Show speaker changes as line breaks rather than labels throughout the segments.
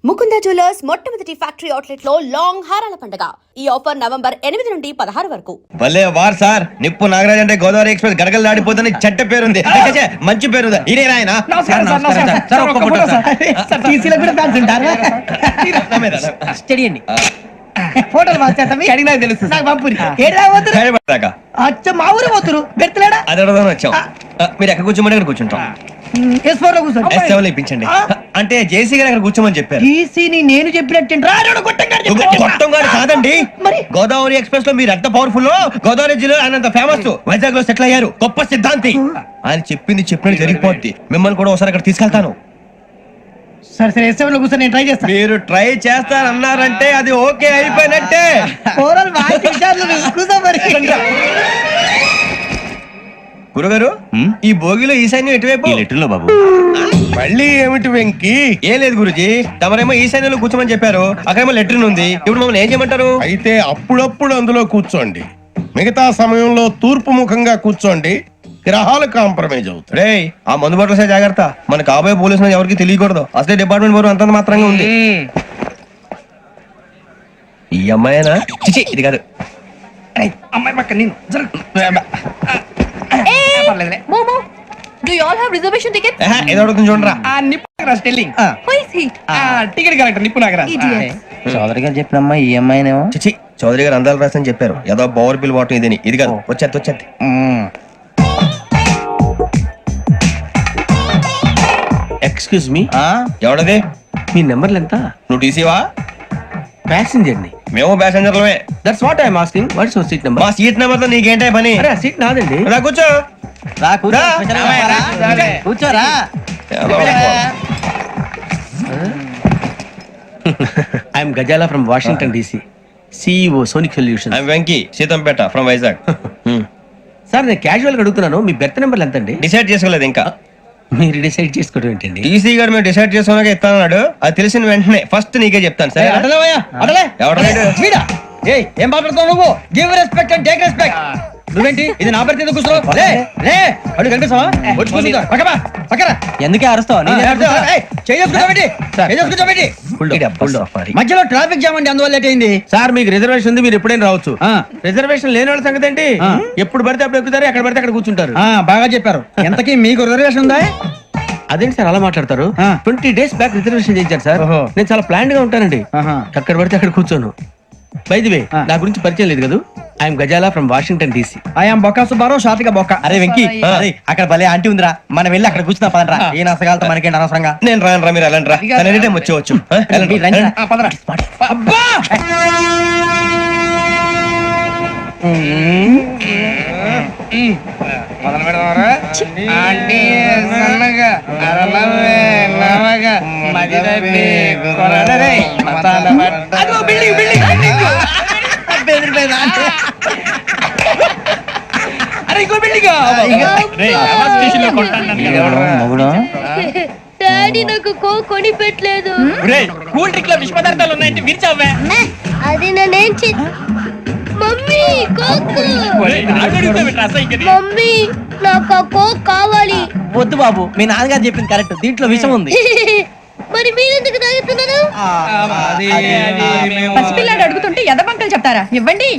Mukunda jewellers మొట్టమొదటి factory outlet లో long హారాల పండుగ. ఈ ఆఫర్ నవంబర్ 8 నుండి 16 వరకు.
భలే వార్ సార్. నిప్పు నాగరాజ్ అంటే గోదావరి ఎక్స్ప్రెస్ గడగలు దాడిపోతుంది. చెట్ట పేరుంది, మంచి పేరు. ఇదే ఆయన
ఫోటోలు తెలుసు మా ఊరు పోతురు పెడతలేడా
అది అడగదామని వచ్చాం. మీరు ఎక్కడ కూర్చోమని అక్కడ కూర్చుంటాం. ఇప్పించండి. అంటే జేసీ గారు అక్కడ కూర్చోమని చెప్పారు.
నేను చెప్పినట్టు
కాదండి, మరి గోదావరి ఎక్స్ప్రెస్ లో మీరు ఎంత పవర్ఫుల్, గోదావరి జిల్లా ఆయన ఫేమస్, వైజాగ్ లో సెటిల్ అయ్యారు, గొప్ప సిద్ధాంతి. ఆయన చెప్పింది చెప్పినట్టు జరిగిపోద్ది. మిమ్మల్ని కూడా ఒకసారి అక్కడ తీసుకెళ్తాను.
సరే సరే ఎస్ఎంలో కూర్చొని నేను ట్రై చేస్తాను.
మీరు ట్రై చేస్తారన్నారంటే అది ఓకే అయిపోయినట్టే. గురుగారు, ఈ భోగిలో ఈశాన్యం ఎటువైపు?
లెటర్లో బాబు.
మళ్ళీ ఏమిటి వెంకీ?
ఏం లేదు గురుజీ, తమరేమో ఈశాన్యంలో కూర్చోమని చెప్పారు, అక్కడేమో లెటర్ ఉంది. ఇప్పుడు మమ్మల్ని ఏం చేయమంటారు?
అయితే అప్పుడప్పుడు అందులో కూర్చోండి, మిగతా సమయంలో తూర్పు ముఖంగా కూర్చోండి. గ్రహాలు కాంప్రమైజ్ అవుతాయి.
రే, ఆ మందు బట్టలసే జాగ్రత్త. మన కాబోయే పోలీసులు ఎవరికి తెలియకూడదు. అసలే డిపార్ట్మెంట్ బోరు అంతంత మాత్రంగా ఉంది. ఈ అమ్మాయినా? ఇది కాదు.
అమ్మాయి పక్క నేను
Do you all have reservation tickets?
ఏదో అడుగుతుంది చూడరా.
టికెట్ కలెక్టర్ నిప్పు నాగరాజ్.
చౌదరి గారు చెప్పినమ్మా ఈ అమ్మాయినేమో.
చిచి, చౌదరి గారు అందాలు రాసని చెప్పారు. ఏదో బోర్ బిల్ వాటం ఇదని. ఇది కాదు. వచ్చేది.
Excuse me,
ఎవడది?
మీ నెంబర్లు ఎంత?
నువ్వు టీసీవా?
ప్యాసింజర్ ని.
మేము ప్యాసెంజర్లమే.
That's what I'm asking. What's your seat number?
మా సీట్ నెంబర్ తో నీకేంటే పని?
అరే ఆ సీట్ నాదండి.
రా కూర్చో.
కూర్చోరా. I'm Gazala from Washington DC, CEO Sonic Solutions.
I'm Venky, Seethampeta from Vizag.
Sir నేను క్యాజువల్ గా అడుగుతున్నాను, మీ బెర్త్ నెంబర్లు ఎంత అండి?
డిసైడ్ చేసుకోలేదు ఇంకా.
మీరు డిసైడ్ చేసుకోవడం ఏంటండి?
టీసీ గారు మేము డిసైడ్ చేసుకున్నాక ఇస్తానన్నాడు. అది తెలిసిన వెంటనే ఫస్ట్ నీకే చెప్తాను. సరే
ఏం మాట్లాడుతావు నువ్వు? Give respect and take respect. నువ్వేంటి ఇది నా పరిస్థితి కూర్చో.
ఎందుకే అరుస్తావు?
మధ్యలో ట్రాఫిక్ జామ్ అండి, అందువల్ల లేట్ అయింది.
సార్ మీకు రిజర్వేషన్ ఉంది, మీరు ఎప్పుడైనా రావచ్చు. రిజర్వేషన్ లేని వాళ్ళ సంగతి ఏంటి? ఎప్పుడు పడితే అప్పుడు ఎక్కుతారు, ఎక్కడ పడితే అక్కడ కూర్చుంటారు.
బాగా చెప్పారు. ఎంతకీ మీకు రిజర్వేషన్ ఉందా?
అదేంటి సార్ అలా మాట్లాడతారు? 20 days బ్యాక్ రిజర్వేషన్ చేయించారు సార్. నేను చాలా ప్లాన్డ్ గా ఉంటానండి, ఎక్కడ పడితే అక్కడ కూర్చోను. బై ది వే, నా గురించి పరిచయం లేదు కదా. I'm Gazala from Washington DC.
I'm Bokka Subbarao, షాతిక బొక్క.
అరే వెంకీ, అక్కడ భలే ఆంటీ ఉందిరా, మనం వెళ్ళి అక్కడ కూర్చున్నా పదరా. ఏ నసగాలతో మనకేంటి అనవసరంగా.
నేను రాను రా, మీరు వెళ్ళండి రా. ఎనీ టైం వచ్చేవచ్చు.
మొదలు పెడదామరా? ఆంటీ సన్నగా అరలవే నవగా మదిరబే కొరడరే మతాల అదో బిల్డింగ్ బెదిరిపోయింది. అరే ఇంకో బిల్డింగ్.
డాడీ నాకు కోక్ కొని పెట్టలేదు.
కూల్ డ్రింక్ లో విష పదార్థాలు ఉన్నాయంటే విరిచావే.
అది నేనేం మమ్మీ కోక్. మమ్మీ నాకు కోక్ కావాలి.
వద్దు బాబు, మీ నాన్నగారు చెప్పింది కరెక్ట్, దీంట్లో విషయం ఉంది.
మరి మీరెందుకు తాగుతున్నారు?
పసిపిల్లాడు అడుగుతుంటే ఎదబంకలు చెప్తారా? ఇవ్వండి.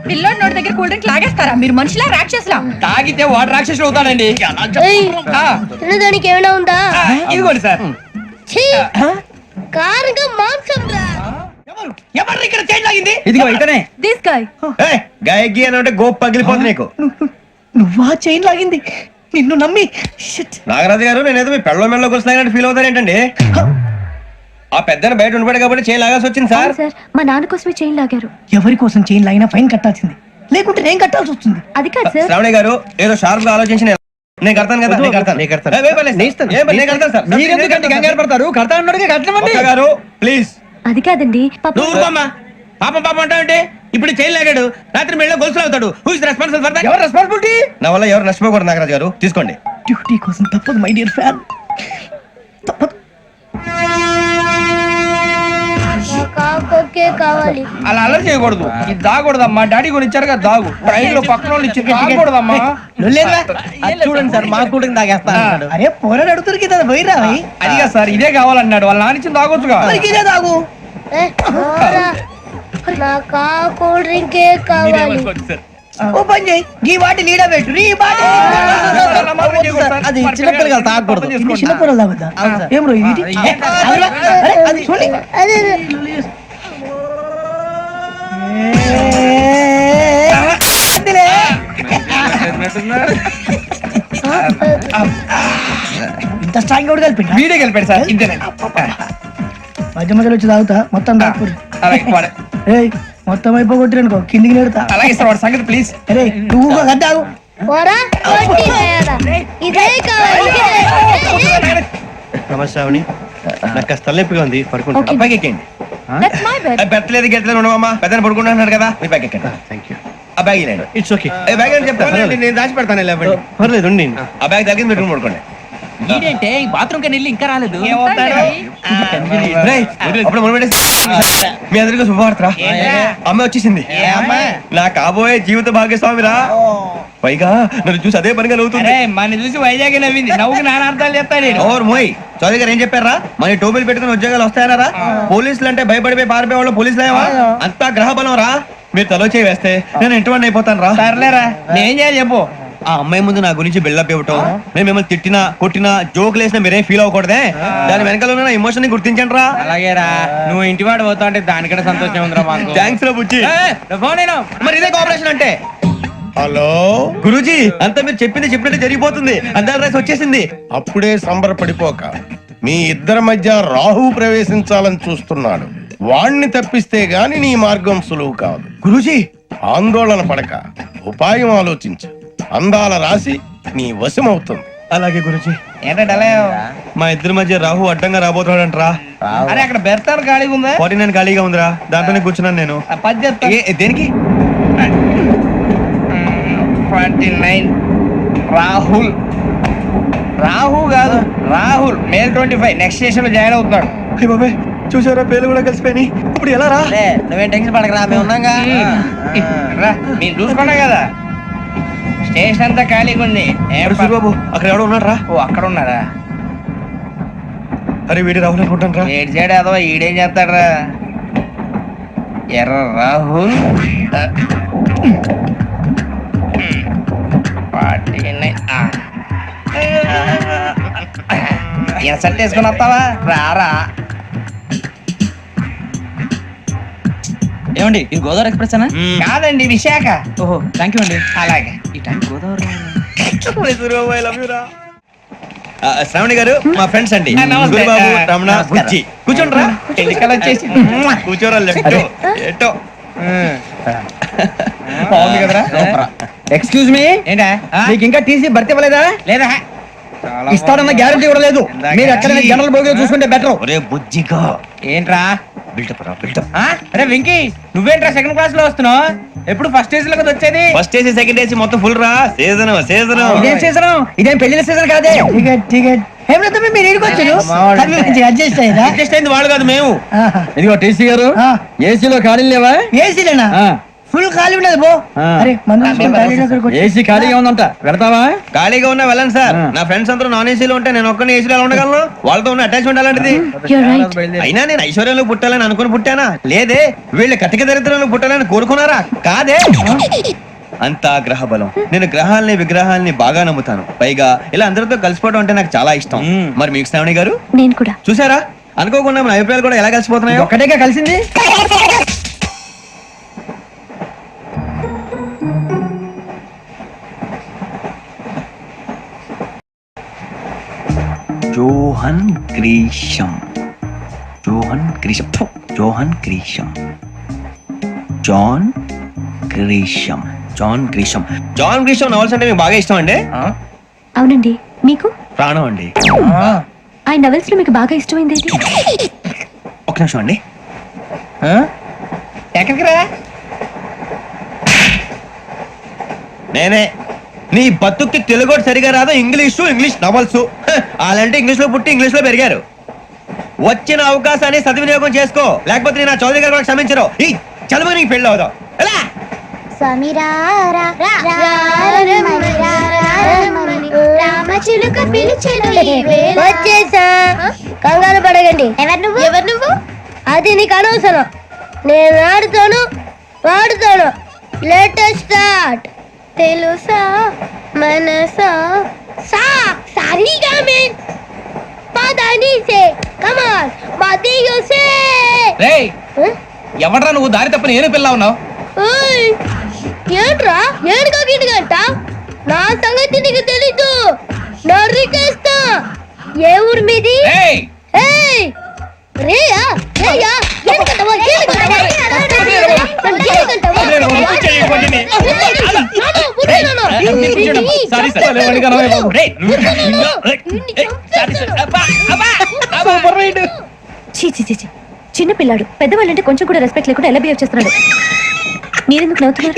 పిల్లోడి నోటి దగ్గర కూల్ డ్రింక్ లాగేస్తారా? మీరు మనుషులా రాక్షసులా?
తాగితే వాడు రాక్షసులు అవుతాడండి.
తినడానికి ఏమైనా ఉందా?
ఇదిగోండి సార్.
కారుగా మాంసం రా.
ఎవరు ఇక్కడ చైన్ లాగింది? ఇదిగో ఇతనే.
This guy.
గాయకి అని అంటే గోప్ పగిలిపోతుంది నీకు.
నువ్వా చైన్ లాగింది? నిన్ను నమ్మి.
నాగరాజు గారు, నేనేదో మీ పెళ్ళ మెళ్ళలో కూర్చున్నాయని ఫీల్ అవుతారు ఏంటండి? ఆ పెద్ద బయట ఉండిపోయాడు కాబట్టి చైన్ లాగాల్సి వచ్చింది సార్.
మా నాన్న కోసమే చైన్ లాగారు.
ఎవరి కోసం చైన్ లాగినా ఫైన్ కట్టాల్సింది, లేకుంటే నేను కట్టాల్సి వస్తుంది.
అది కాదు సార్.
శ్రావణి గారు ఏదో షార్ప్ గా ఆలోచించి నేను కడతాను కదా.
కంగారు పడతారు. కడతాను
గారు ప్లీజ్.
అది కాదండి.
పాపం అంటావంటే ఇప్పుడు చైన్ లాగాడు, రాత్రి మెళ్ళ గొలుసులు అవుతాడు. Who is responsible for that?
ఎవరు రెస్పాన్సిబిలిటీ?
నా వల్ల ఎవరు నష్టపోకూడదు నాగరాజు గారు, తీసుకోండి.
డ్యూటీ కోసం తప్పదు మై డియర్ ఫ్యాన్, తప్పదు.
కొక్కే కావాలి.
అలా అలర్ చేయకూడదు. ఇది దాగకూడదమ్మా. డాడీ కొని ఇచ్చారు కదా దాగు. ట్రైన్ లో పక్కన వాళ్ళు ఇచ్చి దాగకూడదమ్మా.
చూడండి సార్ మా కూడా తాగేస్తా.
అరే పోరాడు అడుగుతారు కదా పోయిరా. అదిగా సార్ ఇదే కావాలన్నాడు. వాళ్ళ నాన్న ఇచ్చింది తాగొచ్చుగా. ఇదే తాగు.
ఏ, పోరా. నాకు ఆ కూల్ డ్రింకే కావాలి.
ఓ పని చేయి. ఈ బాటి లీడ పెట్టు. ఈ బాటి
అది చిన్నపిల్లలు తాగకూడదు.
చిన్నపిల్లలు తాగుతా. ఏం రో ఇది? అది చూడండి.
అదే
ఇంత స్ట్రాంగ్ కూడా కలిపి వీడే కలిపాడు సార్. ఇంతేనండి. మధ్య మధ్యలో వచ్చి తాగుతా. మొత్తం తాగుతారు. మొత్తం అయిపోగొట్టిరనుకో కిందికి నేడుతా. అలాగే సార్ వాడి సంగతి ప్లీజ్. అరే నువ్వు కద్దాగు.
పోరా కొట్టి తయారా. ఇదే కావాలి.
నమస్తే అవని. నాకు కాస్త తలెప్పిగా ఉంది పడుకుంటా. పైకి ఎక్కండి.
That's my bed.
పెట్టలేదు గెట్టలేదు ఉండవమ్మా. పెద్దని పడుకుంటున్నాడు కదా మీ బ్యాగ్ ఎక్కండి. Thank you. ఆ బ్యాగ్ ఇలాండి. It's okay. బ్యాగ్ అని చెప్తాను నేను దాచి పెడతాను. పర్లేదు ఉండి. ఆ బ్యాగ్ తగ్గింది పెట్టుకుని పడుకోండి.
ఏంటంటే బాత్రూమ్ కి వెళ్ళి ఇంకా రాలేదు.
అప్పుడు మీ అందరికీ శుభవార్తరా. అమ్మ వచ్చేసింది. నా కాబోయే జీవిత భాగ్యస్వామిరా. పైగా నన్ను చూసి అదే పనిగా నవ్వుతుంది.
మన చూసి వైజాగ్ నవ్వింది. నవ్వుకి నాన్న అర్థాలు చెప్తాడు.
ఓర్ మోయ్ చౌదరి గారు ఏం చెప్పారా? మన టోబీలు పెట్టుకుని ఉద్యోగాలు వస్తాయనరా? పోలీసులు అంటే భయపడిపోయి పారిపోయే వాళ్ళు పోలీసులేవా? అంతా గ్రహ బలం రా. మీరు తలో చేయి వేస్తే నేను ఇంటివాడిని అయిపోతాను రా.
సర్లేరా నేను చేయాలి చెప్పు.
ఆ అమ్మాయి ముందు నా గురించి బిల్డప్ ఇవ్వటం, నేను మిమ్మల్ని తిట్టినా కొట్టినా జోకులు వేసినా మీరేం ఫీల్ అవ్వకూడదే. దాని వెనకాల ఉన్న ఎమోషన్ ని గుర్తించండి రా.
అలాగేరా నువ్వు ఇంటివాడు పోతా అంటే దానికంటే సంతోషం ఉందిరా మాకు.
థ్యాంక్స్ రా బుజ్జి. మరి ఇదే కోఆపరేషన్ అంటే.
హలో
గురూజీ అంతా మీరు చెప్పింది చెప్పినట్టు జరిగిపోతుంది. అందరి రైస్ వచ్చేసింది.
అప్పుడే సంబరపడిపోక మీ ఇద్దరి మధ్య రాహు ప్రవేశించాలని చూస్తున్నాడు. వాణ్ణి తప్పిస్తే గాని నీ మార్గం సులువు కాదు.
గురూజీ
ఆందోళన పడక ఉపాయం ఆలోచించు. అందాల రాశి నీ వశమవుతుంది.
అలాగే గురూజీ.
ఏంటంటే
మా ఇద్దరి మధ్య రాహు అడ్డంగా రాబోతున్నాడంటరా.
అరే అక్కడ బెర్తాను ఖాళీగా ఉందా?
49 ఖాళీగా ఉందిరా. దాంట్లోనే కూర్చున్నాను నేను.
పది చెప్తా.
దేనికి?
29 రాహుల్. రాహు కాదు రాహుల్. మే 25 నెక్స్ట్ స్టేషన్ లో జాయిన్ అవుతున్నాడు.
అయ్య బాబాయ్ చూసారా పేర్లు కూడా కలిసిపోయినాయి. ఇప్పుడు ఎలా రా?
నువ్వేం టెన్షన్ పడకరా మేము ఉన్నాగా. రా మీరు చూసుకున్నా కదా స్టేషన్ అంతా ఖాళీగా ఉంది.
బాబు అక్కడ ఎవడో ఉన్నాడు రా.
ఓ అక్కడ ఉన్నారా?
అరే వీడి రాహుల్ అనుకుంటాను రా.
ఏడు చేయడు అదో ఈడేం చేస్తాడరా. ఎర్ర రాహుల్ 49. ఇన్సర్ట్ వేసుకుని వస్తావా? రారా.
ఏమండి ఇది గోదావరి ఎక్స్ప్రెస్ అనా?
కాదండి విశాఖ.
ఓహో థ్యాంక్ యూ అండి.
అలాగే
ఈ టైం గోదావరి
శ్రావణి గారు మా ఫ్రెండ్స్ అండి.
నమస్తే.
గురుబాబు, రమణ, బుజ్జి. కూర్చోండి రా.
ఎన్నికలు వచ్చేసి
కూర్చోరా. లెట్టో ఎట్టో.
బాగుంది కదరా.
ఎక్స్క్యూజ్ మీ,
ఏంటా
మీకు ఇంకా టీసీ భర్తీ ఇవ్వలేదా?
లేదా
ఇస్తాడన్న గ్యారంటీ కూడా లేదు. మీరు ఎక్కడైనా జనరల్ బోగిలో చూసుకుంటే బెటర్.
ఒరే బుజ్జిగా
ఏంట్రా
బిల్డప్ రా బిల్డప్.
అరే వెంకీ నువ్వేంట్రా సెకండ్ క్లాస్ లో వస్తున్నావు? ఎప్పుడు ఫస్ట్ ఏసీ లో కదా వచ్చేది.
ఫస్ట్ ఏసీ సెకండ్ ఏసీ మొత్తం ఫుల్ రా. Season season.
ఇదేం సీజన్? ఇదేం పెళ్లిన సీజన్ కాదే.
టికెట్ మీరు ఇడికొచ్చారు అడ్జస్ట్ అయ్యారా?
అడ్జస్ట్ అయింది వాళ్ళు కాదు మేము.
ఇదిగో టీసీ గారు, ఏసీలో ఖాళీలు లేవా?
ఏసీలేనా? ఫుల్ ఖాళీ ఉండదు బో. అరే
ఏసీ ఖాళీగా ఉందంట, పెడతావా?
ఖాళీగా ఉన్నా వెళ్ళండి సార్. నా ఫ్రెండ్స్ అందరూ నాన్ ఏసీలో ఉంటే నేను ఒక్కనే ఏసీలో ఎలా ఉండగలను? వాళ్ళతో ఉన్న అటాచ్మెంట్ అలాంటిది. అయినా నేను ఐశ్వర్యంలో పుట్టాలని అనుకుని పుట్టానా? లేదే. వీళ్ళు కటిక దరిద్రంలో పుట్టాలని కోరుకున్నారా? కాదే. అంతా గ్రహ బలం. నేను గ్రహాలని విగ్రహాలని బాగా నమ్ముతాను. పైగా ఇలా అందరితో కలిసిపోవడం అంటే నాకు చాలా ఇష్టం. మరి మీకు శ్రావణి గారు?
నేను కూడా.
చూసారా అనుకోకుండా మన అభిప్రాయాలు కూడా ఎలా కలిసిపోతున్నాయి.
ఒక్కటేగా కలిసింది.
Johan Grisham. Johan Grisham. Johan Grisham. John Grisham. John Grisham.
John Grisham novels అంటే మీకు బాగా ఇష్టం అండి?
అవునండి. మీకు?
ప్రాణం అండి.
ఆ నవెల్స్ లో మీకు బాగా ఇష్టమైంది ఏంటి?
ఒక నిమిషం అండి.
ఎక్కడికి రా?
నేనే. నీ బతుక్కి తెలుగు సరిగా రాదు. English novels. అలాంటి ఇంగ్లీష్ లో పుట్టి ఇంగ్లీష్ లో పెరిగారు. వచ్చిన అవకాశాన్ని సద్వినియోగం చేసుకో, లేకపోతే నేను నా చౌదరి గారు కూడా క్షమించరు. ఈ చదువు నీకు పెళ్ళి అవుదాం. ఎలా
స్వామి రామచిలుక పిలిచెను వచ్చేసా. కంగారు పడగండి. ఎవరు నువ్వు? అది నీకు అనవసరం. నేను ఆడుతాను వాడుతాను. Latest start. తెలుసా మనసా సా సారీగా మెన్ పదని సే కమాన్ మదియో సే.
రేయ్ ఎవడ్రా నువ్వు? దారి తప్ప నేను పిల్ల ఉన్నావు.
ఓయ్ ఏంట్రా ఏడుగా గిడుగంట? నా సంగతి నీకు తెలీదు. నరికేస్తా. ఏ ఊరు మీది?
రేయ్
ఏయ్ రేయా రేయా ఎందుకంటవా
చిన్న పిల్లాడు పెద్దవాళ్ళంటే కొంచెం కూడా రెస్పెక్ట్ లేకుండా ఎలా బిహేవ్ చేస్తున్నాడు. మీరెందుకు నవ్వుతున్నారు?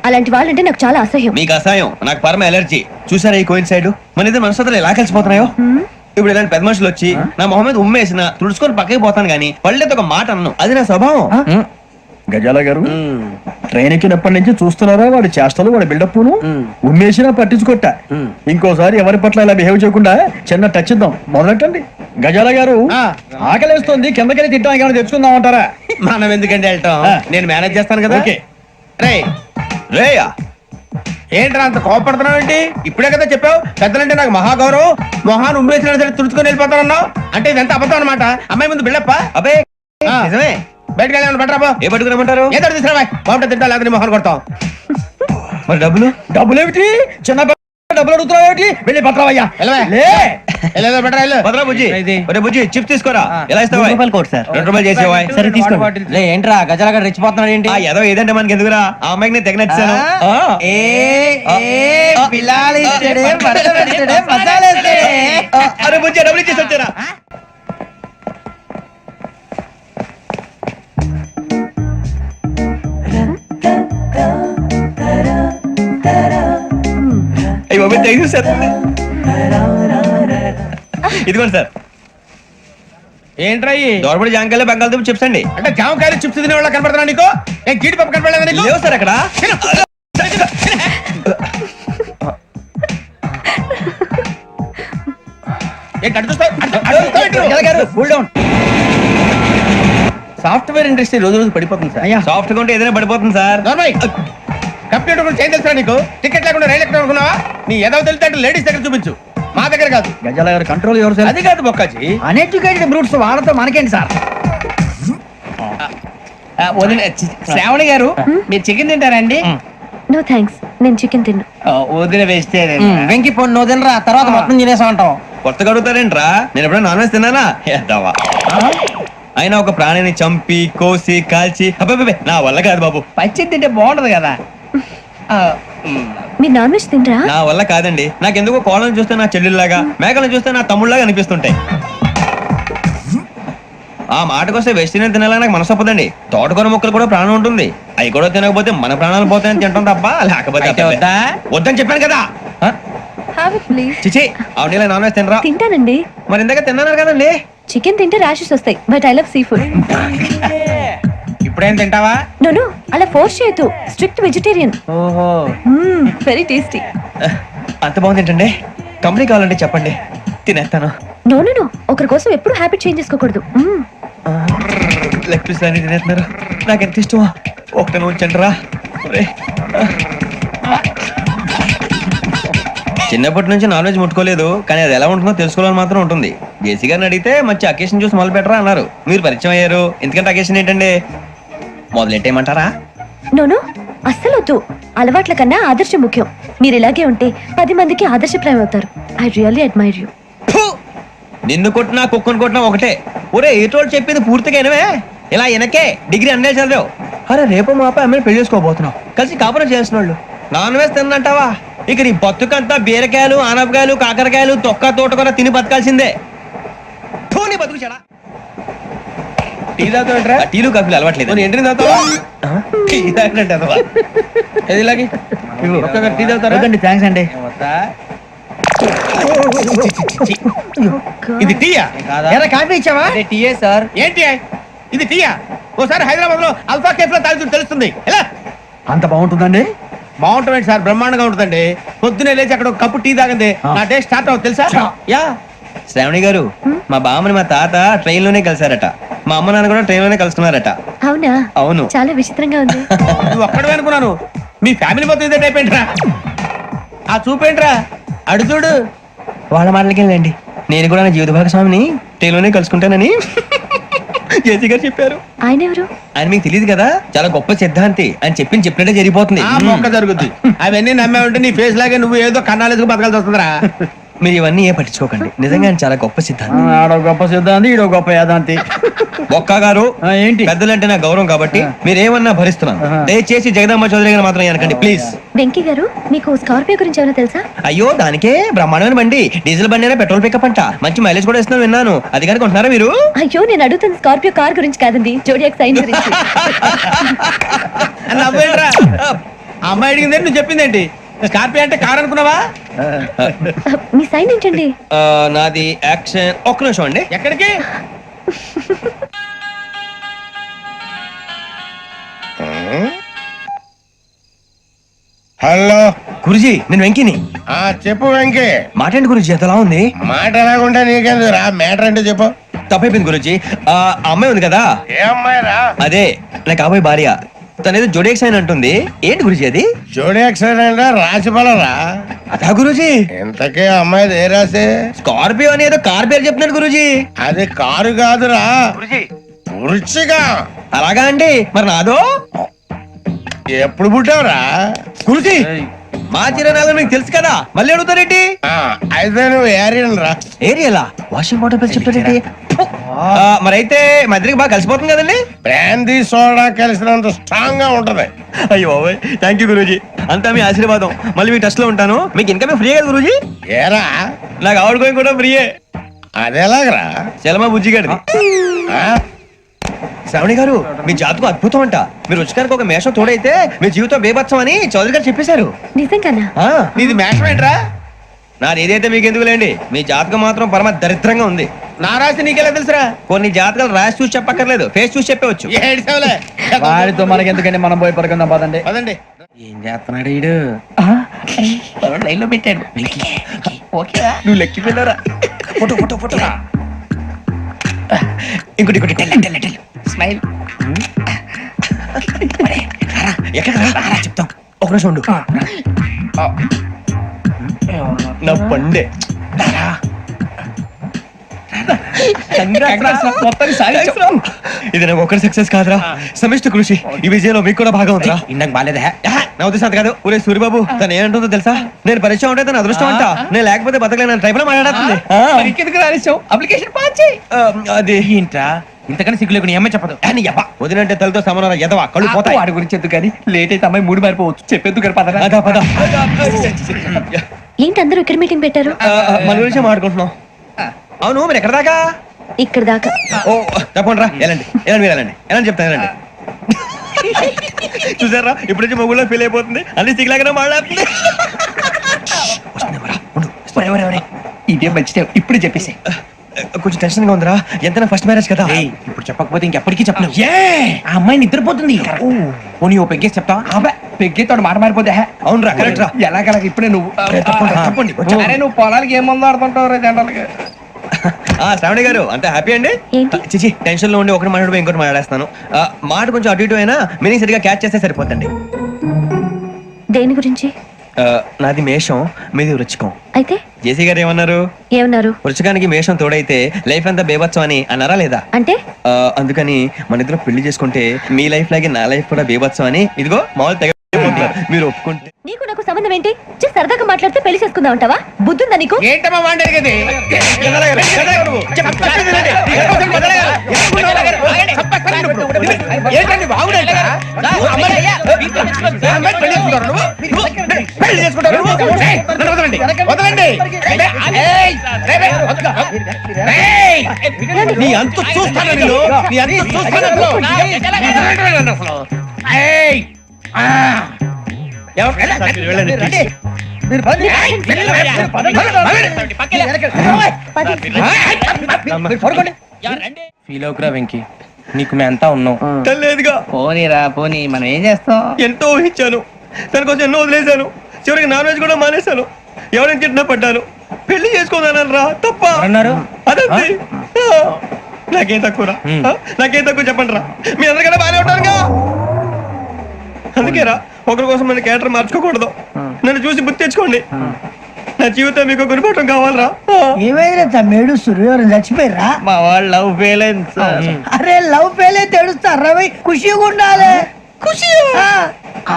అలాంటి వాళ్ళంటే నాకు చాలా అసహ్యం.
మీకు అసహాయం, నాకు పరమ ఎలర్జీ. చూసారా ఈ కోయిన్ సైడ్? మన ఇద్దరు మనసులో ఎలా కలిసిపోతున్నాయో. ఇప్పుడు ఇలాంటి పెద్ద మనుషులు వచ్చి నా మొహం మీద ఉమ్మేసిన తుడుచుకొని పక్కకి పోతాను కానీ పళ్ళేతో ఒక మాట అన్ను. అది నా స్వభావం.
గజాల గారు ట్రైన్ ఎక్కినప్పటి నుంచి చూస్తున్నారా వాడి చేష్టలు, వాడి బిల్డప్ ఉమ్మేసినా పట్టించుకోట. ఇంకోసారి ఎవరి పట్ల ఇలా బిహేవ్ చేయకుండా చిన్న టచ్ ఇద్దాం. మొదలెట్టండి. గజాల గారు ఆకలేస్తుంది, కిందకెళ్ళి తిట్టడానికి ఏమైనా తెచ్చుకుందాం అంటారా?
మనం ఎందుకంటే వెళ్తాం, నేను మేనేజ్ చేస్తాను కదా.
ఓకే.
రే రేయా
ఏంట్రా అంత కోపడుతున్నావు ఏంటి? ఇప్పుడే కదా చెప్పావు పెద్దలంటే నాకు మహాగౌరవం, మొహాన్ని ఉమ్మేసిన సరే తుడుచుకొని వెళ్ళిపోతానన్నావు. అంటే ఇదంతా అబద్ధం అనమాట. అమ్మాయి ముందు బిళ్ళప్ప.
అబ్బే నిజమే.
బయటకు వెళ్ళాను బట్రాబో.
ఏ పట్టుకురమ్మంటారు?
ఏదో తీసుకురా బాగుంటే తింటా, లేదని మొహాన్ని కొడతాం.
మరి డబ్బులు?
డబ్బులు ఏమిటి? చిన్న డబ్బులు అడుగుతున్నావు ఏమిటి? వెళ్ళి పట్టరావయ్యా.
వెళ్ళేదో బట్రా వెళ్ళు.
భద్రా బుజ్జి, ఒరే బుజ్జి చిప్స్ తీసుకోరా. ఎలా ఇస్తావా? ₹2 చేసేవా?
సరే తీసుకోండి.
ఏంట్రా గజాల రెచ్చిపోతున్నాడు ఏంటి?
ఆ ఏదో ఏదంటే మనకి ఎందుకురా, ఆ అమ్మాయికి నేను తెగ నచ్చాను. అరే బుజ్జి డబ్బులు ఇచ్చేసి వచ్చారా? అయ్యో థ్యాంక్ యూ సార్. ఇదిగోండి సార్.
ఏంట్రా
దోరబడి జాంకాయలు బంగాళదుంప చిప్స్ అండి.
అంటే జామకాయలు చిప్స్ తినే వాళ్ళ కనపడుతున్నా నీకు? ఏం జీడిపప్పు కనపడలేదా నీకు?
లేవు సార్ అక్కడ.
సాఫ్ట్వేర్ ఇండస్ట్రీ రోజు రోజు పడిపోతుంది సార్.
సాఫ్ట్ గా ఉంటే ఏదైనా పడిపోతుంది సార్.
కంప్యూటర్ గురించి ఏం తెలుసా నీకు? టికెట్ లేకుండా రైలు ఎక్కడ అనుకున్నావా? నీ ఏదో తెలితే లేడీస్ దగ్గర చూపించు, మా దగ్గర కాదు.
గజాల గారు కంట్రోల్ ఎవరు?
అది కాదు బొక్కాజీ.
అన్ఎడ్యుకేటెడ్ బ్రూట్స్ వాళ్ళతో మనకేంటి సార్?
శ్రావణి గారు మీరు చికెన్ తింటారండి?
నో థ్యాంక్స్, నేను చికెన్ తిన్ను.
వదిన వేస్తే
వెంకి పొన్ను నువ్వు తినరా, తర్వాత మొత్తం తినేసా ఉంటాం.
కొత్తగా అడుగుతారేంట్రా? నేను ఎప్పుడైనా నాన్ వెజ్ తిన్నానా? ఎద్దావా. అయినా ఒక ప్రాణిని చంపి కోసి కాల్చి అబ్బే నా వల్ల కాదు బాబు.
పచ్చి తింటే బాగుంటది కదా.
మీరు నాన్ వెజ్ తినరా?
నా వల్ల కాదండి. నాకెందుకో కోళ్ళని చూస్తే నా చెల్లెల్లాగా, మేకలను చూస్తే నా తమ్ముళ్ళలాగా అనిపిస్తుంటాయి. ఆ మాటకొస్తే వెస్టిరియన్ తినాలని నాకు మనసు ఒప్పదండి. తోటకూర ముక్కలు కూడా ప్రాణం ఉంటుంది. అవి కూడా తినకపోతే మన ప్రాణాలు పోతాయని తింటాం తప్ప లేకపోతే వద్దని చెప్పాను కదా.
Have it please.
చిచి అవునీ నాన్ వెజ్ తినరా?
తింటానండి.
మరి ఇందాక తిన్నాను కదండి.
చికెన్ తింటే ర్యాషెస్ వస్తాయి, but I love sea food.
ఇప్పుడేం తింటావా?
నో అలా ఫోర్స్ చేయొద్దు. Strict vegetarian.
ఓహో
వెరీ టేస్టీ.
అంత బాగుంది ఏంటండి? కంపెనీ కావాలంటే చెప్పండి, తినేస్తాను.
నో ఒకరి కోసం ఎప్పుడు హ్యాబిట్ చేంజ్ చేసుకోకూడదు.
లెగ్ పీస్ అన్ని తినేస్తున్నారు. నాకు ఎంత ఇష్టమా. ఒకటి ఉంచండి రా. చిన్నప్పటి నుంచి నాన్ వెజ్ ముట్టుకోలేదు, కానీ అది ఎలా ఉంటుందో తెలుసుకోవాలని మాత్రం ఉంటుంది. జేసీ గారిని అడిగితే మంచి అకేషన్ చూసి మొదలు పెట్టరా అన్నారు. మీరు పరిచయం అయ్యారు, ఎందుకంటే అకేషన్ ఏంటండి? మొదలెట్టేయమంటారా?
నో అస్సలు వద్దు. అలవాట్ల కన్నా ఆదర్శం ముఖ్యం. మీరు ఇలాగే ఉంటే 10 మందికి ఆదర్శప్రాయం అవుతారు. I really admire you.
నిన్ను కొట్టినా కుక్కను కొట్టినా ఒకటే. ఒరే ఏటోళ్ళు చెప్పింది పూర్తిగా వినవే. ఇలా వెనకే డిగ్రీ అన్నే చదివావు. అరే రేపు మా అబ్బాయి అమ్మని పెళ్లి చేసుకోబోతున్నావు, కలిసి కాపురం చేసిన వాళ్ళు. నాన్ వెజ్ తిన్నంటావా? ఇక నీ బతుకంతా బీరకాయలు, ఆనపకాయలు, కాకరకాయలు, తొక్క తోట కూడా తిని బతకాల్సిందే. నీ బతుకు చెడా.
టీ తాగుతావుట్రా?
టీలు కాఫీలు అలవాట్లేదు.
ఎంట్రీ తాగుతావా?
టీ తాగినట్టు
ఏది ఇలాగే టీ తాగుతారా?
థ్యాంక్స్ అండి.
ఇది టీయా?
ఎరా కాఫీ ఇచ్చావా?
TA sir.
ఏంటి ఇది టీయా? ఓసారి హైదరాబాద్ లో అల్ఫా కేఫ్ లో తాగుతూ తెలుస్తుంది. ఎలా
అంత బాగుంటుందండి?
బాగుంటుంది సార్, బ్రహ్మాండంగా ఉంటుందండి. పొద్దునే లేచి అక్కడ ఒక కప్పు టీ తాగింది నా డే స్టార్ట్ అవుతుంది తెలుసా? యా శ్రావణి గారు, మా బామ్మని మా తాత ట్రైన్ లోనే కలిసారట, మా అమ్మ నాన్న కూడా ట్రైన్ లోనే కలుసుకున్నారట.
అవునా?
అవును.
చాలా విచిత్రంగా ఉంది.
నువ్వు ఒక్కడే అనుకున్నాను, మీ ఫ్యామిలీ మొత్తం ఇదే టైప్ ఏంట్రా? ఆ చూపేంట్రా, అడు చూడు. వాళ్ళ మాటలకి వెళ్ళండి, నేను కూడా నా జీవిత భాగస్వామిని ట్రైన్ లోనే కలుసుకుంటానని జేసీ గారు చెప్పారు.
ఆయన ఎవరు?
ఆయన మీకు తెలియదు కదా, చాలా గొప్ప సిద్ధాంతి అని చెప్పినట్టే జరిగిపోతుంది. మొక్క జరుగుద్ది. అవన్నీ నమ్మే ఉంటే నీ ఫేస్ లాగే నువ్వు ఏదో కన్నాలేసుకు బతకాల్సి వస్తుందిరా. మీరు ఇవన్నీ ఏ పట్టించుకోకండి, నిజంగా ఆయన చాలా గొప్ప సిద్ధాంతి.
ఆడో గొప్ప సిద్ధాంతి, ఈడో గొప్ప యాదాంతి.
ఒక్క గారు
ఏంటి?
పెద్దలంటే నా గౌరవం కాబట్టి మీరేమన్నా భరిస్తున్నాను. దయచేసి జగదమ్మ చౌదరి గారు మాత్రం అనకండి ప్లీజ్.
వెంకీ గారు, మీకు స్కార్పియో గురించి ఏమైనా తెలుసా?
అయ్యో దానికే బ్రహ్మాండమైన బండి, డీజిల్ బండి అయినా పెట్రోల్ పికప్ అంట, మంచి మైలేజ్ కూడా ఇస్తున్నాను విన్నాను. అది కానీ కొంటున్నారా మీరు?
అయ్యో, నేను అడుగుతుంది స్కార్పియో కార్ గురించి కాదండి, జోడియాక్ సైన్ గురించి.
నవ్వేంట్రా? ఆ అమ్మాయి అడిగింది నువ్వు చెప్పిందేంటి? స్కార్పియో అంటే కార్ అనుకున్నావా?
మీ సైన్ ఏంటండి?
నాది యాక్షన్. ఒక్క నిమిషం అండి. ఎక్కడికి?
హలో
గురుజీ, నేను వెంకిని.
చెప్పు వెంకీ.
మాటండి గురుజీ, ఎంతలా ఉంది?
మాట ఎలాగుంటా నీకెందుకు రా, మ్యాటర్ అంటే చెప్పు.
తప్పైపోయింది గురుజీ. ఆ అమ్మాయి ఉంది కదా,
ఏ అమ్మాయి రా?
అదే నా కాబోయే భార్య. తనేదో జోడేక్ సైన్ అంటుంది. ఏంటి గురుజీ అది?
జోడి యాక్సిడెంట్ రాసి పలరా?
అదా గురుజీ.
ఇంతకే అమ్మాయి ఏ రాసి?
స్కార్పియో అని ఏదో కార్ పేరు చెప్తున్నాడు గురుజీ.
అది కారు కాదురా, వృచ్చిగా.
అలాగా అండి, మరి నాదో?
ఎప్పుడు పుట్టావురా?
గురుజీ మా చిరనాలు మీకు తెలుసు కదా, మళ్ళీ అడుగుతారేంటి?
అయితే నువ్వు ఏరియన్ రా.
ఏరియలా? వాషింగ్ వాటర్ పేరు చెప్తారేంటి? మరైతే మా ఇద్దరికి బాగా కలిసిపోతుంది కదండి.
బ్రాందీ సోడా కలిసినంత స్ట్రాంగ్ గా ఉంటది.
అయ్యో థ్యాంక్ యూ గురూజీ, అంతా మీ ఆశీర్వాదం. మళ్ళీ మీ టచ్ లో ఉంటాను. మీకు ఇంకా ఫ్రీ కదా గురూజీ?
ఏరా,
నాకు ఆవిడ గోయింగ్ కూడా ఫ్రీయే.
అదేలాగరా?
చలమా బుజ్జి గారిది. శ్రావణి గారు, మీ జాతకు అద్భుతం అంట. మీరు రుచికారికి ఒక మేషం తోడైతే మీ జీవితం బేబత్సం అని చౌదరి గారు చెప్పేశారు.
నిజంగానా?
నీది మేషం ఏంట్రా? నాది ఏదైతే మీకు ఎందుకు లేండి, మీ జాతకం మాత్రం పరమ దరిద్రంగా ఉంది. నా రాసి నీకెలా తెలుసురా? కొన్ని జాతకాలు రాసి చూసి చెప్పక్కర్లేదు, ఫేస్ చూసి చెప్పవచ్చు.
వాడితో మనకి ఎందుకంటే మనం పోయి పడుకుందాం పదండి.
పదండి.
ఏం చేస్తున్నాడు వీడు? లైన్ లో పెట్టాడు.
నువ్వు లెక్కిపోయినారా? Photo photo photo. ఇంకోటి ఇంకోటి స్మైల్. ఎక్కడ చెప్తాం, ఒక నిమిషం ఉండు. నా పండే ఇది నాకు ఒక్కరి సక్సెస్ కాదురా, సమిష్టి కృషి. ఈ విజయంలో మీకు కూడా భాగం ఉందిరా.
ఇందాక బాగాలేదా?
నా ఉద్దేశం అంత కాదు. ఊరే సూరిబాబు, తను ఏమంటుందో తెలుసా? నేను పరిచయం ఉంటే తన అదృష్టం అంట, నేను లేకపోతే బతకలేను ట్రైబ్ లో మాట్లాడుతుంది.
అప్లికేషన్ పాస్ చేయి.
అది
ఏంట్రా ఇంతకన్నా సిగ్గు లేకుండా ఏమై చెప్పదు.
వదినంటే తలతో సమానం ఎదవా, కళ్ళు పోతాయి.
వాడి గురించి ఎందుకు కానీ లేట్ అయితే అమ్మాయి మూడు మారిపోవచ్చు. చెప్పేందుకు గారు పద.
అదా పద.
ఏంటి అందరూ ఇక్కడ మీటింగ్ పెట్టారు?
మన గురించి మాట్లాడుకుంటున్నాం. అవును, మీరు ఎక్కడ దాకా?
ఇక్కడ దాకా.
ఓ తప్పకుండా రా, వెళ్ళండి వెళ్ళండి, మీరు వెళ్ళండి వెళ్ళండి, చెప్తాను వెళ్ళండి. చూసారా, ఇప్పుడు నుంచి మొగుల్లో ఫీల్ అయిపోతుంది, అన్ని సిగ్లాగానే మాట్లాడుతుంది.
ఇదే మంచి ఇప్పుడు చెప్పేసి.
కొంచెం టెన్షన్ గా ఉందిరా, ఎంతైనా ఫస్ట్ మ్యారేజ్ కదా.
ఇప్పుడు చెప్పకపోతే ఇంకెప్పటికీ చెప్పలేవు. ఆ అమ్మాయి నిద్రపోతుంది. పోనీ ఓ పెగ్గేసి చెప్తా. పెగ్గేతో మాట మారిపోతే.
అవునురా, కరెక్ట్ రా.
ఎలాగలాగ ఇప్పుడే నువ్వు
తప్పండి.
అరే నువ్వు పొలాలకి ఏం మందు ఆడుతుంటావు జనరల్గా.
శ్రావణి గారు, అంత హ్యాపీ అండి?
ఏంటి?
చిచి, టెన్షన్ లో ఉండి ఒకటి మాట్లాడిపోయి ఇంకోటి మాట్లాడేస్తాను. మాట కొంచెం అటు ఇటు అయినా మీనింగ్ సరిగా క్యాచ్ చేస్తే సరిపోతండి.
దేని గురించి?
నాది మేషం, మీది వృచ్చికం.
అయితే
జేసీ గారు ఏమన్నారు?
ఏమన్నారు?
వృచ్చికానికి మేషం తోడైతే లైఫ్ అంతా బేబత్సం అని అన్నారా లేదా?
అంటే
అందుకని మన ఇద్దరు పెళ్లి చేసుకుంటే మీ లైఫ్ లాగే నా లైఫ్ కూడా బేబత్సం అని, ఇదిగో మామూలు తెగ మీరు ఒప్పుకుంటే.
నీకు నాకు సంబంధం ఏంటి? సరదాగా మాట్లాడితే పెళ్లి చేసుకుందాం అంటావా? బుద్ధుందా నీకు?
ఏంటమ్మా వాడేది?
నీ అంత చూస్తాను నేను, నీ అంత చూస్తాను.
మీరు పదండి. మీరు పడుకోండి.
ఫీల్ అవుకురా వెంకీ, నీకు మేమంతా ఉన్నాం.
లేదుగా
పోనీరా పోనీ, మనం ఏం చేస్తాం?
ఎంతో ఊహించాను, దానికోసం ఎన్నో వదిలేశాను, చివరికి నాన్ వెజ్ కూడా మానేశాను. ఎవరైనా తిట్టినా పడ్డాను. పెళ్లి చేసుకోదానని రా తప్ప
అన్నారు
అదంతే. నాకేం తక్కువరా? నాకేం తక్కువ చెప్పండి రా. మీ అందరికన్నా బాగానే ఉంటారుగా. అందుకేరా ఒకరి కోసం నన్ను క్యారెక్టర్ మార్చుకోకూడదు. నన్ను చూసి గుర్తు తెచ్చుకోండి. నా జీవితం మీకు గురిపటం కావాలరా.
ఏమైనా తమ్మేడు సూర్యవరం చచ్చిపోయిరా?
మా వాళ్ళు లవ్ ఫెయిల్ అయింది సార్.
అరే లవ్ ఫెయిల్ అయితే ఏడుస్తారా? ఖుషిగా ఉండాలి. ఖుషి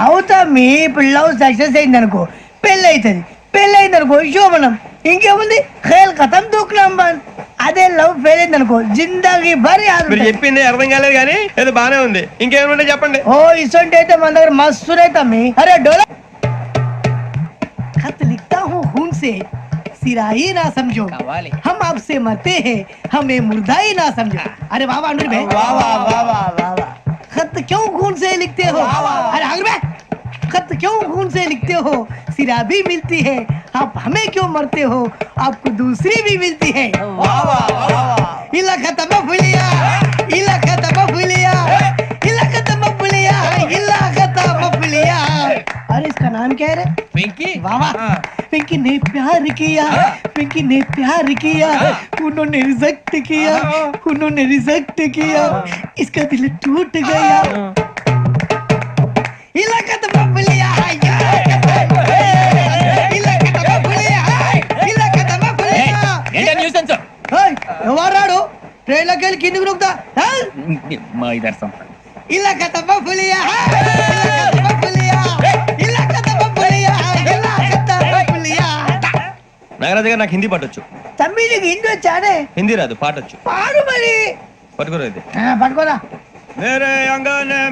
అవుతా. మీ ఇప్పుడు లవ్ సక్సెస్ అయింది అనుకో, పెళ్ళి అవుతుంది. పెళ్ళి అయింది అనుకో శోభనం. ఇంకేముంది, ఖేల్ కథం దూకునాం బాన్. అదే లవ్ ఫెయిల్ అయింది అనుకో జిందాగీ భారీ.
మీరు చెప్పింది అర్థం కాలేదు కానీ ఏదో బానే ఉంది. ఇంకేమైనా చెప్పండి.
ఓ ఇసొంటి అయితే మన దగ్గర మస్తు తమ్మి. అరే డోలా खत लिखता हूँ खून से, सिरा ही ना समझो, हम आपसे मरते हैं, हमें मुर्दा ही ना समझो. अरे वाह वाह अनुर भाई, वाह वाह वाह वाह वाह. खत क्यों खून से लिखते हो? अरे अनुर भाई, खत क्यों खून से लिखते हो? सिरा भी मिलती है, आप हमें क्यों मरते हो? आपको दूसरी भी मिलती है. वाह वाह वाह. इला खत्म फुलिया, इला खत्म फुलिया, इला खत्म फुलिया, इला खत्म फुलिया. अरे इसका नाम क्या है रे?
వెంకీ.
वाह वाह. पिंकी ने प्यार किया, पिंकी ने प्यार किया, उन्होंने रिजेक्ट किया, उन्होंने रिजेक्ट किया, इसका दिल टूट गया. इलाका तो बबलिया, इलाका तो बबलिया, इलाका तो बबलिया.
ఏంటా న్యూసెన్స్?
ఎవరాడు ట్రైన్ లోకి వెళ్ళి కిందికి నొక్కుతా?
మా ఇదర్శం.
ఇలాకా तो बबलिया, इलाका तो बबलिया, इलाका तो बबलिया, इलाका तो बबलिया.
నాగరాజు గారు నాకు హిందీ పాటొచ్చు.
తమ్మి నీకు హిందీ వచ్చానే?
హిందీ రాదు, పాటొచ్చు.
పాడు మరి.
పట్టుకోరు అయితే.
పట్టుకోరా.
मेरे अंगने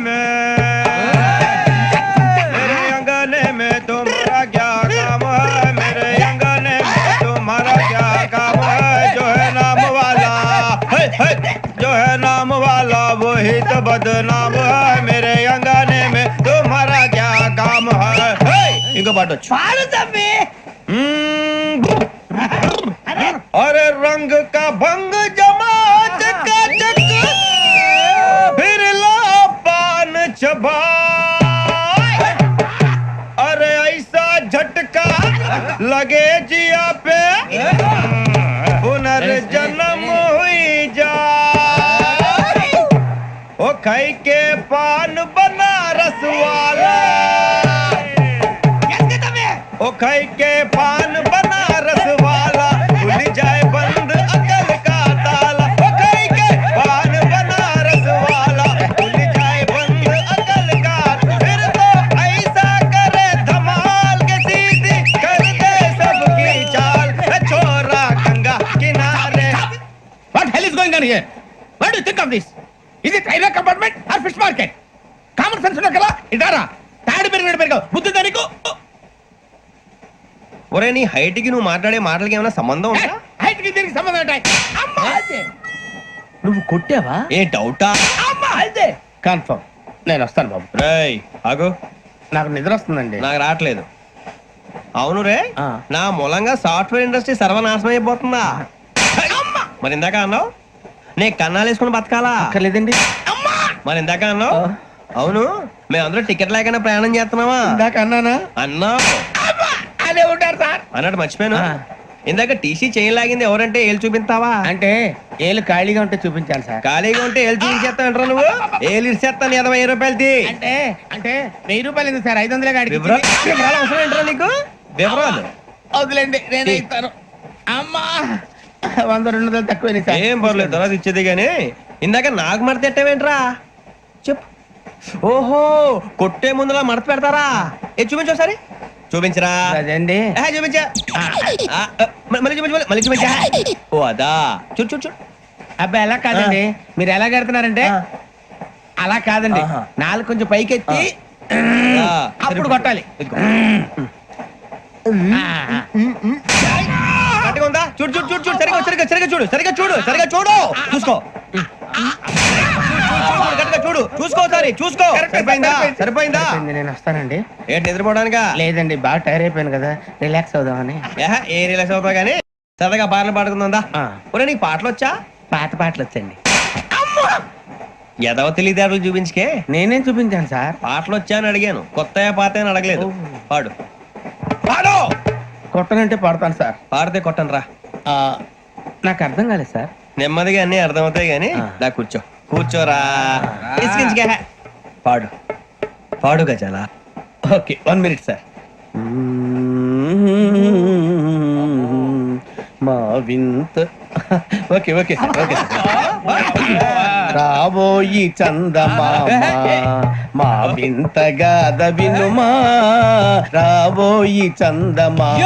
में तुम्हारा क्या काम है? मेरे अंगने में तुम्हारा क्या काम है? जो है नाम वाला, जो है नाम वाला वही तो बदनाम है. मेरे अंगने में तुम्हारा क्या काम है? इनको बाटो
పాడు తమ్మి.
अरे रंग का भंग जमा चकाचक, फिर ला पान चबा. अरे ऐसा झटका लगे जिया पे, पुनर्जन्म हुई जा. ओ खाई के पान बनारस वाला, ओ खाई के पान बनारस वाला, खुल जाए बंद अकल का ताला. ओ खाई के पान बनारस वाला, खुल जाए बंद अकल का. फिर तो ऐसा करे धमाल के सीधी कर दे सबकी चाल. छोरा गंगा किनारे.
What hell is going on here? What do you think of this? Is it railway compartment or fish market? Common sense ఉన్నా కదా, ఇదారా తాడు పెరిగావు బుద్ధి దానికి.
ఒరే నీ హైట్ కి నువ్వు మాట్లాడే మాటలకి ఏమైనా సంబంధం ఉందా?
హైట్ కి దీనికి సంబంధం ఉంటాయి. అమ్మా
నువ్వు కొట్టావా?
ఏ డౌటా?
అమ్మా అయితే కన్ఫర్మ్. నేను వస్తాను బాబు.
రేయ్ ఆగు,
నాకు నిద్ర వస్తుందండి.
నాకు రావట్లేదు. అవును రే, నా మూలంగా సాఫ్ట్వేర్ ఇండస్ట్రీ సర్వనాశనం అయిపోతుందా? మరి ఇందాక అన్నావు నే కన్నాలు వేసుకుని బతకాలా?
లేదండి.
మరి ఇందాక అన్నావు అవును మేమందరూ టికెట్ లేకుండా ప్రయాణం చేస్తున్నావా?
ఇందాక అన్నానా?
అన్నావు.
అదే ఉంటారు సార్
అన్నట్టు మర్చిపోయాను. ఇందాక టీసీ చేయి లాగింది ఎవరంటే ఏళ్ళు చూపిస్తావా?
అంటే ఏళ్ళు ఖాళీగా ఉంటే చూపించాలి సార్.
ఖాళీగా ఉంటే ఏళ్ళు చూపించేస్తానంటారా నువ్వు? ఏళ్ళు ఇచ్చేస్తాను 20 రూపాయలది.
అంటే అంటే 1000 రూపాయలు ఎందుకు సార్? 500 గాడికి
వివరాలు అవసరం ఏంటరా నీకు? వివరాలు
వదిలేండి, నేనే ఇస్తాను. అమ్మా 100 200 తక్కువ సార్.
ఏం పర్లేదు, తర్వాత ఇచ్చేది గానీ ఇందాక నాకు మడత ఎట్టవేంట్రా చెప్పు. ఓహో కొట్టే ముందులా మడత పెడతారా? ఏ చూపించు ఒకసారి. చూపించరా?
అదండి.
చూపించా. మళ్ళీ చూపించు, మళ్ళీ చూపించా. ఓ అదా, చూడు చూడు చూడు.
అబ్బాయి ఎలా కాదండి, మీరు ఎలా కడుతున్నారంటే అలా కాదండి. నాలుగు కొంచెం పైకెత్తి అప్పుడు కొట్టాలి.
కరెక్ట్గా ఉందా? చూడు చూడు చూడు చూడు. సరిగా సరిగా సరిగా చూడు, సరిగా చూడు, సరిగా చూడు, సరిగా చూడు. చూసుకో. కరెక్ట్గా చూడు. చూడు చూసుకో చూసుకో సరిపోయిందా సరిపోయిందా
నేను వస్తానండి.
ఏంటి నిద్రపోవడానికా?
లేదండి, బాగా టైర్ అయిపోయాను కదా, రిలాక్స్ అవుదామని.
ఏ రిలాక్స్ అవుతావు కానీ సరదాగా పాటలు పాడుకుందా? ఒరే నీకు పాటలు వచ్చా?
పాత పాటలు వచ్చండి.
ఎదవ తెలివితేటలు చూపించుకే.
నేనేం చూపించాను సార్?
పాటలు వచ్చా అని అడిగాను, కొత్త పాత అని అడగలేదు. పాడు పాడు.
కొట్టనంటే పాడతాను సార్.
పాడితే కొట్టను రా.
నాకు అర్థం కాలేదు సార్.
నెమ్మదిగా అన్ని అర్థమవుతాయి గానీ దా కూర్చోరా. ఇసుకించుకే. పాడు పాడు గజాల.
Okay, 1 minute sir. మా వింత okay okay sir, okay sir. రాబోయి చందమామ మా వింతగా వినుమా, రాబోయి చందమామ.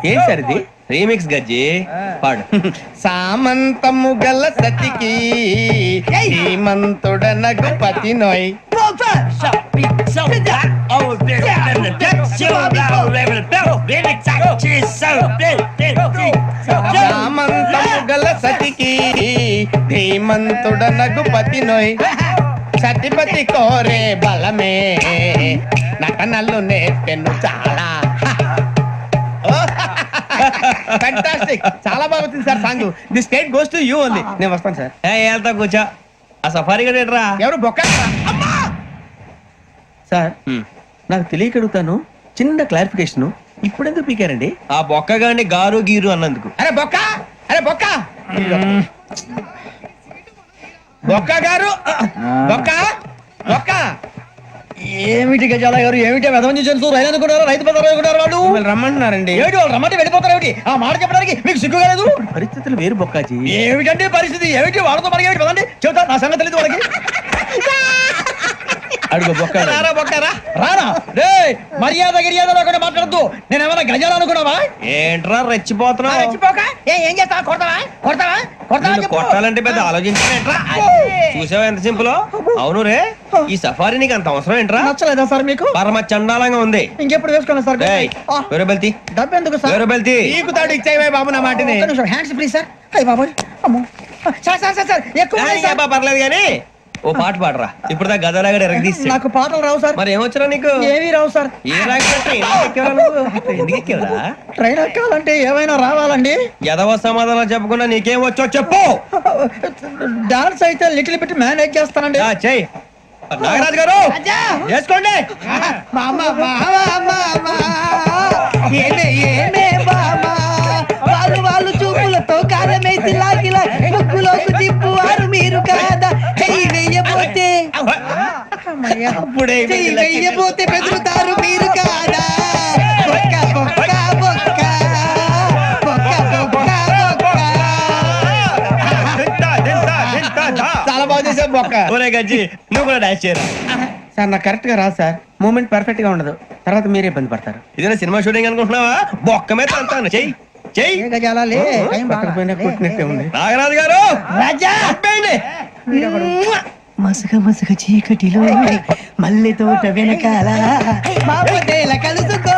ఏం సార్ ఇది?
రీమిక్స్ గజ్జి. పాడు.
సామంతము గల సతికి శ్రీమంతుడనగు పతి నోయ్. సామంతము గల సతికి ధీమంతుడనగు పతి నోయ్. సతిపతి కోరే బలమే నటనలు నేర్పెను చాలా. ఫ్యాంటాస్టిక్, చాలా బాగా వచ్చింది sir song. The state goes to you only. నేను వస్తాను సార్.
వెళ్తా కూర్చో. ఆ సఫారీ గడేట్రా.
ఎవరు బొక్క సార్? నాకు తెలియక అడుగుతాను, చిన్న క్లారిఫికేషన్. ఇప్పుడెందుకు పీకారండి?
ఆ బొక్కగాని గారు గీరు అన్నందుకు.
అరే బొక్క, అరే బొక్క, బొక్క గారు, బొక్క బొక్క.
ఏమిటి గజాల గారు, ఏమిటి వెదవని చూసారు? రైలు అనుకున్నారా, రైతు బజార్ అనుకున్నారు వాళ్ళు?
మిమ్మల్ని రమ్మంటున్నారండి.
ఏమిటి వాళ్ళు రమ్మంటే వెళ్ళిపోతారు? ఏమిటి ఆ మాట చెప్పడానికి మీకు సిగ్గు కాలేదు?
పరిస్థితులు వేరు బొక్కాజీ.
ఏమిటంటే పరిస్థితి? ఏమిటి వాళ్ళతో మనకి ఏమిటి పదండి చెబుతా, నా సంగతి తెలియదు వాళ్ళకి.
అడుగు బొక్క.
బొక్కరా
రానా రే, మర్యాద గిర్యాద లేకుండా మాట్లాడద్దు. నేనేమన్నా గజాలు అనుకున్నావా?
ఏంట్రా రెచ్చిపోతున్నావు?
ఏం చేస్తావా? కొడతావా కొడతావా కొడతావా
నిన్ను కొట్టాలంటే పెద్ద ఆలోచించానేంట్రా? చూసావా ఎంత సింపుల్? అవును రే, ఈ సఫారీ నీకు అంత అవసరం ఏంట్రా?
నచ్చలేదా సార్ మీకు?
పరమ చండాలంగా ఉంది.
ఇంకెప్పుడు వేసుకోండి సార్.
వేరే బెల్తి,
డబ్బు ఎందుకు సార్?
వేరే బెల్తి.
నీకు తాడు ఇచ్చాయి బాబు నా మాటని.
Hands please sir. అయ్యి బాబోయ్, అమ్మో సార్ సార్ సార్ సార్ ఎక్కువ ఉన్నాయి సార్.
పర్లేదు కానీ ఓ పాట పాడరా. ఇప్పుడు దా గదలాగడ ఎరగదీసి.
నాకు పాటలు రావు సార్.
మరి ఏమొచ్చరా నీకు?
ఏమీ రావు సార్.
ఏ రాకపోతే ఎందుకు ఎక్కేవరా?
ట్రైన్ ఎక్కాలంటే ఏమైనా రావాలండి.
ఎదవ సమాధానం చెప్పకుండా నీకేం వచ్చో చెప్పు.
డాన్స్ అయితే లిటిల్ బిట్ మేనేజ్ చేస్తానండి.
చెయ్యి. నాగరాజు గారు చేసుకోండి.
వాళ్ళు చూపులతో కాలమేసి లాగిలా ముగ్గులోకి తిప్పువారు మీరు కాదా? చెయ్యి వెయ్యబోతే చెయ్యి వెయ్యబోతే బెదురుతారు మీరు కాదా? బొక్క బొక్క బొక్క బొక్క బొక్క బొక్క.
చాలా బాగా చేసావు బొక్క.
ఒరే గజ్జి, నువ్వు కూడా డాన్స్ చేయరా.
సార్ నాకు కరెక్ట్ గా రాదు సార్. మూమెంట్ పర్ఫెక్ట్ గా ఉండదు, తర్వాత మీరే ఇబ్బంది పడతారు.
ఇదేనా సినిమా షూటింగ్ అనుకుంటున్నావా? బొక్క మీద అంతాను. చెయ్యి చెయ్యి.
పక్కన పోయినా కొట్టినట్టే ఉంది.
నాగరాజు గారు
రాజా మసగ మసగ చీకటిలో మల్లె తోట వెనకాల మాపదేల కలుసుకో,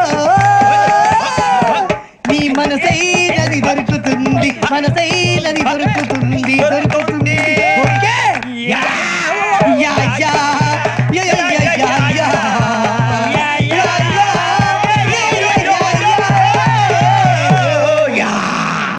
నీ మనసైనది దొరుకుతుంది, మనసైనది దొరుకుతుంది, దొరుకుతుంది.